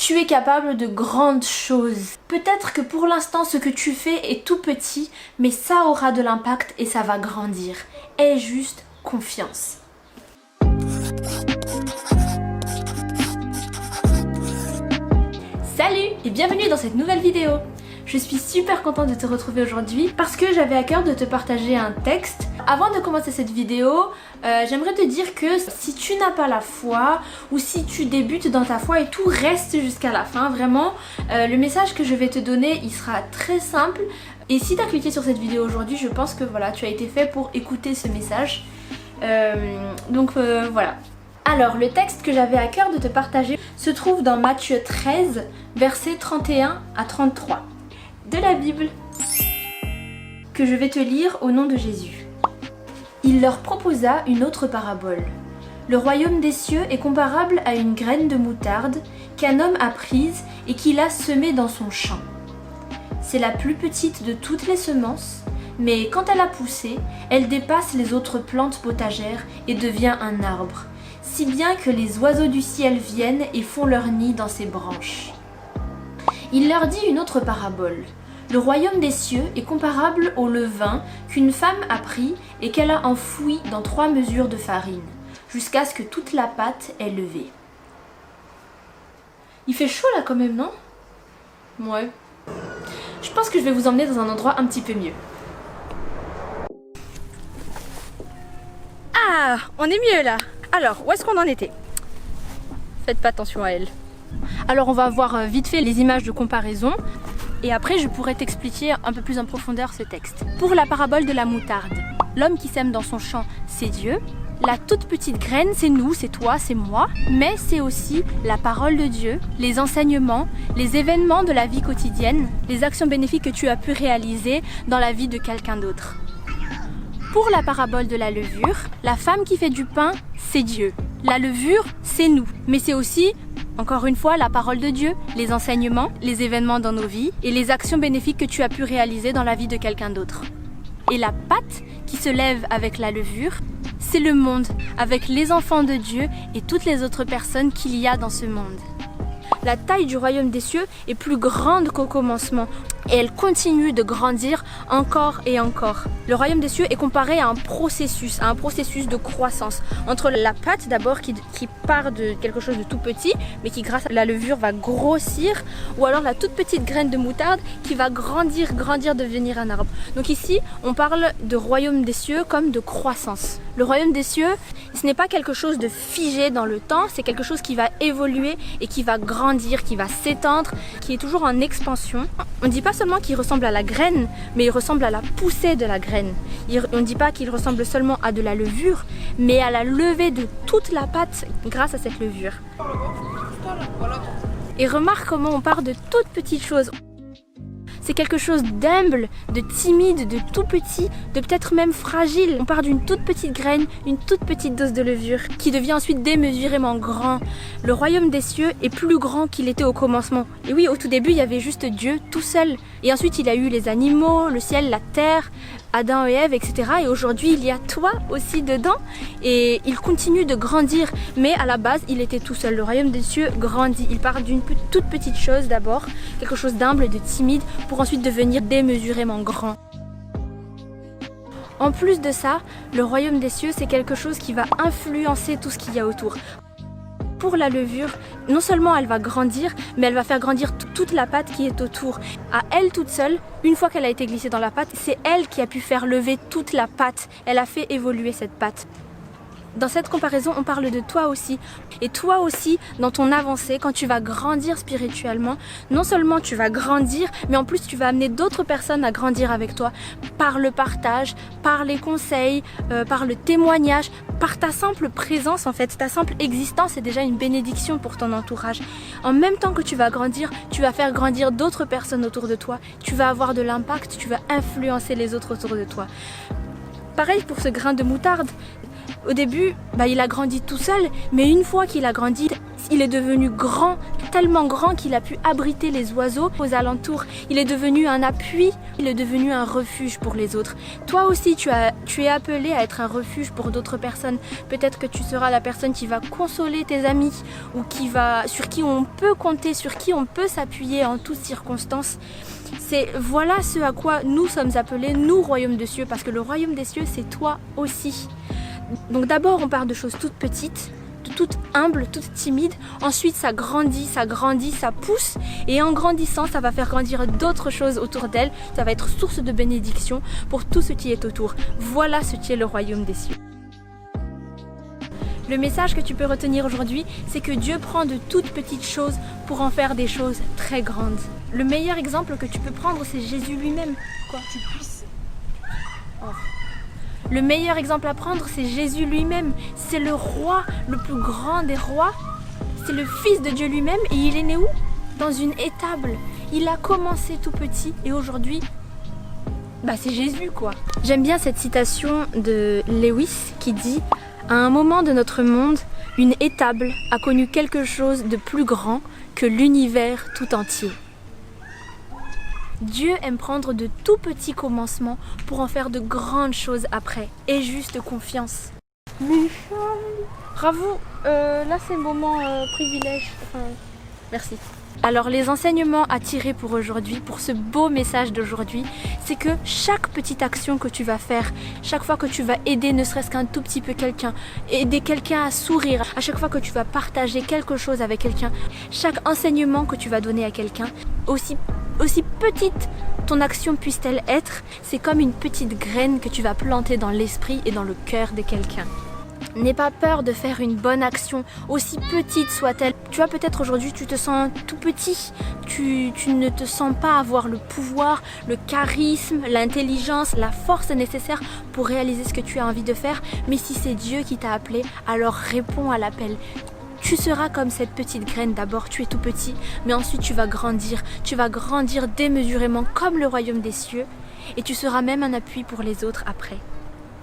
Tu es capable de grandes choses. Peut-être que pour l'instant ce que tu fais est tout petit, mais ça aura de l'impact et ça va grandir. Aie juste confiance. Salut et bienvenue dans cette nouvelle vidéo. Je suis super contente de te retrouver aujourd'hui parce que j'avais à cœur de te partager un texte. Avant de commencer cette vidéo, j'aimerais te dire que si tu n'as pas la foi ou si tu débutes dans ta foi et tout, reste jusqu'à la fin. Vraiment, le message que je vais te donner, il sera très simple. Et si tu as cliqué sur cette vidéo aujourd'hui, je pense que voilà, tu as été fait pour écouter ce message. Voilà. Alors, le texte que j'avais à cœur de te partager se trouve dans Matthieu 13, versets 31 à 33 de la Bible, que je vais te lire au nom de Jésus. Il leur proposa une autre parabole. Le royaume des cieux est comparable à une graine de moutarde qu'un homme a prise et qu'il a semée dans son champ. C'est la plus petite de toutes les semences, mais quand elle a poussé, elle dépasse les autres plantes potagères et devient un arbre, si bien que les oiseaux du ciel viennent et font leur nid dans ses branches. Il leur dit une autre parabole. Le royaume des cieux est comparable au levain qu'une femme a pris et qu'elle a enfoui dans 3 mesures de farine, jusqu'à ce que toute la pâte est levée. Il fait chaud là quand même, non? Ouais. Je pense que je vais vous emmener dans un endroit un petit peu mieux. Ah, on est mieux là. Alors, où est-ce qu'on en était? Faites pas attention à elle. Alors on va voir vite fait les images de comparaison et après je pourrai t'expliquer un peu plus en profondeur ce texte. Pour la parabole de la moutarde, l'homme qui sème dans son champ, c'est Dieu. La toute petite graine, c'est nous, c'est toi, c'est moi, mais c'est aussi la parole de Dieu, les enseignements, les événements de la vie quotidienne, les actions bénéfiques que tu as pu réaliser dans la vie de quelqu'un d'autre. Pour la parabole de la levure, la femme qui fait du pain, c'est Dieu. La levure, c'est nous, mais c'est aussi, encore une fois, la parole de Dieu, les enseignements, les événements dans nos vies et les actions bénéfiques que tu as pu réaliser dans la vie de quelqu'un d'autre. Et la pâte qui se lève avec la levure, c'est le monde, avec les enfants de Dieu et toutes les autres personnes qu'il y a dans ce monde. La taille du royaume des cieux est plus grande qu'au commencement et elle continue de grandir encore et encore. Le royaume des cieux est comparé à un processus de croissance entre la pâte d'abord qui part de quelque chose de tout petit mais qui grâce à la levure va grossir, ou alors la toute petite graine de moutarde qui va grandir, devenir un arbre. Donc ici on parle de royaume des cieux comme de croissance. Le royaume des cieux, ce n'est pas quelque chose de figé dans le temps, c'est quelque chose qui va évoluer et qui va grandir, qui va s'étendre, qui est toujours en expansion. On ne dit pas seulement qu'il ressemble à la graine, mais il ressemble à la poussée de la graine. On ne dit pas qu'il ressemble seulement à de la levure, mais à la levée de toute la pâte grâce à cette levure. Et remarque comment on part de toutes petites choses. C'est quelque chose d'humble, de timide, de tout petit, de peut-être même fragile. On part d'une toute petite graine, une toute petite dose de levure, qui devient ensuite démesurément grand. Le royaume des cieux est plus grand qu'il était au commencement. Et oui, au tout début, il y avait juste Dieu tout seul. Et ensuite, il y a eu les animaux, le ciel, la terre, Adam et Ève, etc. Et aujourd'hui, il y a toi aussi dedans. Et il continue de grandir. Mais à la base, il était tout seul. Le royaume des cieux grandit. Il part d'une toute petite chose d'abord, quelque chose d'humble, de timide, pour ensuite devenir démesurément grand. En plus de ça, le royaume des cieux, c'est quelque chose qui va influencer tout ce qu'il y a autour. Pour la levure, non seulement elle va grandir, mais elle va faire grandir toute la pâte qui est autour. À elle toute seule, une fois qu'elle a été glissée dans la pâte, c'est elle qui a pu faire lever toute la pâte. Elle a fait évoluer cette pâte. Dans cette comparaison, on parle de toi aussi. Et toi aussi, dans ton avancée, quand tu vas grandir spirituellement, non seulement tu vas grandir, mais en plus tu vas amener d'autres personnes à grandir avec toi par le partage, par les conseils, par le témoignage, par ta simple présence en fait. Ta simple existence est déjà une bénédiction pour ton entourage. En même temps que tu vas grandir, tu vas faire grandir d'autres personnes autour de toi. Tu vas avoir de l'impact, tu vas influencer les autres autour de toi. Pareil pour ce grain de moutarde. Au début, il a grandi tout seul, mais une fois qu'il a grandi, il est devenu grand. tellement grand qu'il a pu abriter les oiseaux aux alentours. Il est devenu un appui, il est devenu un refuge pour les autres. Toi aussi, tu es appelé à être un refuge pour d'autres personnes. Peut-être que tu seras la personne qui va consoler tes amis ou sur qui on peut compter, sur qui on peut s'appuyer en toutes circonstances. Voilà ce à quoi nous sommes appelés, nous, royaume des cieux, parce que le royaume des cieux, c'est toi aussi. Donc d'abord, on part de choses toutes petites, toutes humbles, toutes timides. Ensuite, ça grandit, ça pousse. Et en grandissant, ça va faire grandir d'autres choses autour d'elle. Ça va être source de bénédiction pour tout ce qui est autour. Voilà ce qui est le royaume des cieux. Le message que tu peux retenir aujourd'hui, c'est que Dieu prend de toutes petites choses pour en faire des choses très grandes. Le meilleur exemple que tu peux prendre, c'est Jésus lui-même. Quoi, tu puisses. Oh. Le meilleur exemple à prendre, c'est Jésus lui-même. C'est le roi, le plus grand des rois. C'est le Fils de Dieu lui-même. Et il est né où? Dans une étable. Il a commencé tout petit et aujourd'hui, c'est Jésus quoi. J'aime bien cette citation de Lewis qui dit: à un moment de notre monde, une étable a connu quelque chose de plus grand que l'univers tout entier. Dieu aime prendre de tout petits commencements pour en faire de grandes choses après. Aie juste confiance. Bravo, là c'est le moment privilège. Merci. Alors les enseignements à tirer pour aujourd'hui, pour ce beau message d'aujourd'hui, c'est que chaque petite action que tu vas faire, chaque fois que tu vas aider ne serait-ce qu'un tout petit peu quelqu'un, aider quelqu'un à sourire, à chaque fois que tu vas partager quelque chose avec quelqu'un, chaque enseignement que tu vas donner à quelqu'un, aussi petite ton action puisse-t-elle être, c'est comme une petite graine que tu vas planter dans l'esprit et dans le cœur de quelqu'un. N'aie pas peur de faire une bonne action, aussi petite soit-elle. Tu vois, peut-être aujourd'hui tu te sens tout petit, tu ne te sens pas avoir le pouvoir, le charisme, l'intelligence, la force nécessaire pour réaliser ce que tu as envie de faire. Mais si c'est Dieu qui t'a appelé, alors réponds à l'appel. Tu seras comme cette petite graine, d'abord tu es tout petit, mais ensuite tu vas grandir démesurément comme le royaume des cieux et tu seras même un appui pour les autres après.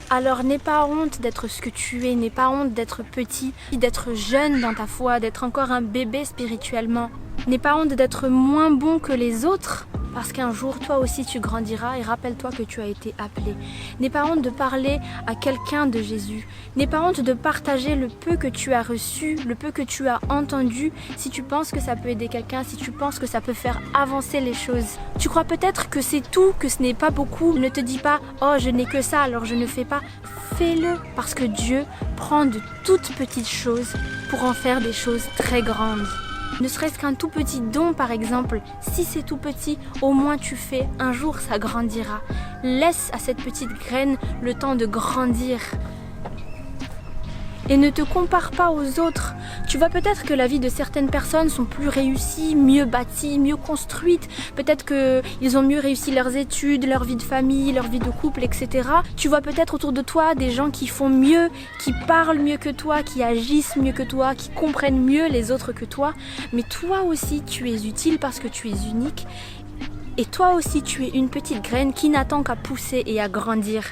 Alors n'aie pas honte d'être ce que tu es, n'aie pas honte d'être petit, d'être jeune dans ta foi, d'être encore un bébé spirituellement. N'aie pas honte d'être moins bon que les autres, parce qu'un jour toi aussi tu grandiras et rappelle-toi que tu as été appelé. N'aie pas honte de parler à quelqu'un de Jésus. N'aie pas honte de partager le peu que tu as reçu, le peu que tu as entendu, si tu penses que ça peut aider quelqu'un, si tu penses que ça peut faire avancer les choses. Tu crois peut-être que c'est tout, que ce n'est pas beaucoup. Ne te dis pas « Oh, je n'ai que ça, alors je ne fais pas ». Fais-le, parce que Dieu prend de toutes petites choses pour en faire des choses très grandes. Ne serait-ce qu'un tout petit don par exemple, si c'est tout petit, au moins tu fais, un jour ça grandira. Laisse à cette petite graine le temps de grandir. Et ne te compare pas aux autres. Tu vois peut-être que la vie de certaines personnes sont plus réussies, mieux bâties, mieux construites. Peut-être qu'ils ont mieux réussi leurs études, leur vie de famille, leur vie de couple, etc. Tu vois peut-être autour de toi des gens qui font mieux, qui parlent mieux que toi, qui agissent mieux que toi, qui comprennent mieux les autres que toi. Mais toi aussi, tu es utile parce que tu es unique. Et toi aussi, tu es une petite graine qui n'attend qu'à pousser et à grandir.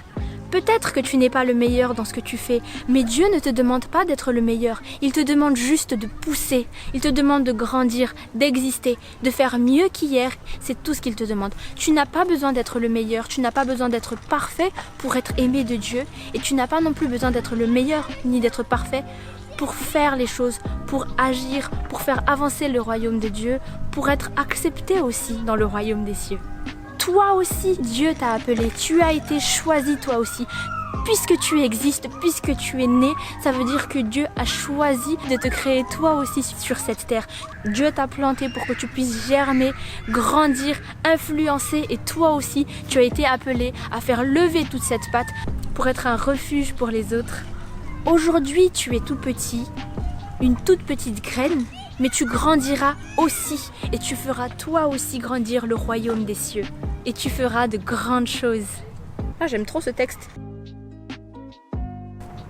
Peut-être que tu n'es pas le meilleur dans ce que tu fais, mais Dieu ne te demande pas d'être le meilleur. Il te demande juste de pousser. Il te demande de grandir, d'exister, de faire mieux qu'hier. C'est tout ce qu'il te demande. Tu n'as pas besoin d'être le meilleur, tu n'as pas besoin d'être parfait pour être aimé de Dieu. Et tu n'as pas non plus besoin d'être le meilleur ni d'être parfait pour faire les choses, pour agir, pour faire avancer le royaume de Dieu, pour être accepté aussi dans le royaume des cieux. Toi aussi, Dieu t'a appelé, tu as été choisi toi aussi. Puisque tu existes, puisque tu es né, ça veut dire que Dieu a choisi de te créer toi aussi sur cette terre. Dieu t'a planté pour que tu puisses germer, grandir, influencer et toi aussi, tu as été appelé à faire lever toute cette patte pour être un refuge pour les autres. Aujourd'hui, tu es tout petit, une toute petite graine, mais tu grandiras aussi et tu feras toi aussi grandir le royaume des cieux. Et tu feras de grandes choses. Ah, j'aime trop ce texte.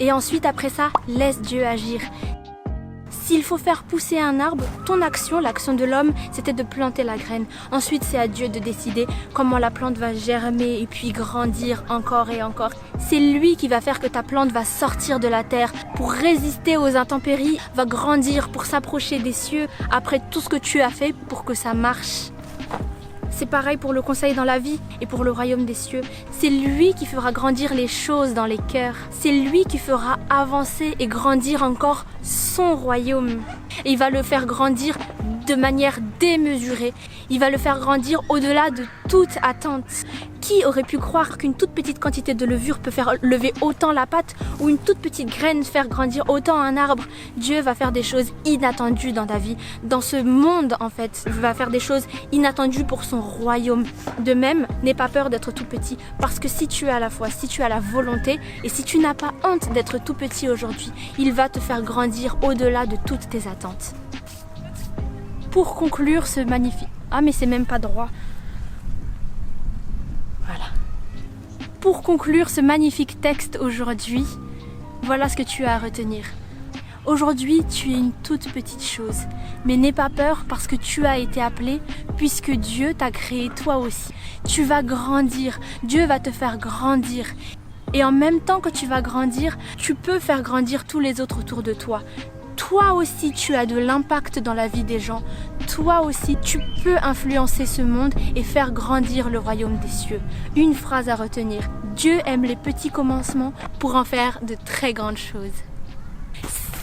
Et ensuite, après ça, laisse Dieu agir. S'il faut faire pousser un arbre, ton action, l'action de l'homme, c'était de planter la graine. Ensuite, c'est à Dieu de décider comment la plante va germer et puis grandir encore et encore. C'est lui qui va faire que ta plante va sortir de la terre pour résister aux intempéries, va grandir pour s'approcher des cieux après tout ce que tu as fait pour que ça marche. C'est pareil pour le conseil dans la vie et pour le royaume des cieux. C'est lui qui fera grandir les choses dans les cœurs. C'est lui qui fera avancer et grandir encore son royaume. Et il va le faire grandir de manière démesurée. Il va le faire grandir au-delà de toute attente. Qui aurait pu croire qu'une toute petite quantité de levure peut faire lever autant la pâte ou une toute petite graine faire grandir autant un arbre? Dieu va faire des choses inattendues dans ta vie, dans ce monde en fait. Il va faire des choses inattendues pour son royaume. De même, n'aie pas peur d'être tout petit parce que si tu as la foi, si tu as la volonté et si tu n'as pas honte d'être tout petit aujourd'hui, il va te faire grandir au-delà de toutes tes attentes. Pour conclure ce magnifique... Ah mais c'est même pas droit. Voilà. Pour conclure ce magnifique texte aujourd'hui, voilà ce que tu as à retenir. Aujourd'hui, tu es une toute petite chose, mais n'aie pas peur parce que tu as été appelé, puisque Dieu t'a créé toi aussi. Tu vas grandir, Dieu va te faire grandir. Et en même temps que tu vas grandir, tu peux faire grandir tous les autres autour de toi. Toi aussi, tu as de l'impact dans la vie des gens. Toi aussi, tu peux influencer ce monde et faire grandir le royaume des cieux. Une phrase à retenir. Dieu aime les petits commencements pour en faire de très grandes choses.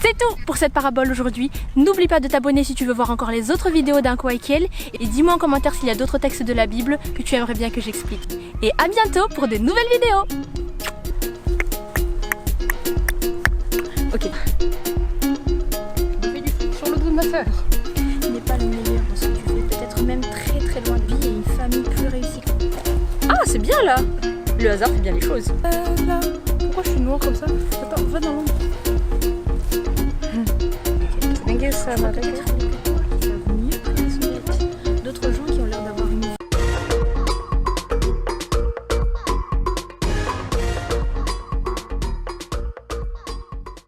C'est tout pour cette parabole aujourd'hui. N'oublie pas de t'abonner si tu veux voir encore les autres vidéos d'Inko Aikiel et dis-moi en commentaire s'il y a d'autres textes de la Bible que tu aimerais bien que j'explique. Et à bientôt pour de nouvelles vidéos. Ok. Sur le dos de ma sœur. N'est pas le meilleur dans ce que tu fais, peut-être même très très loin de lui et une famille plus réussie. Ah, c'est bien là. Le hasard fait bien les choses. Là. Pourquoi je suis noire comme ça? Attends, va dans l'ombre. Je crois peut-être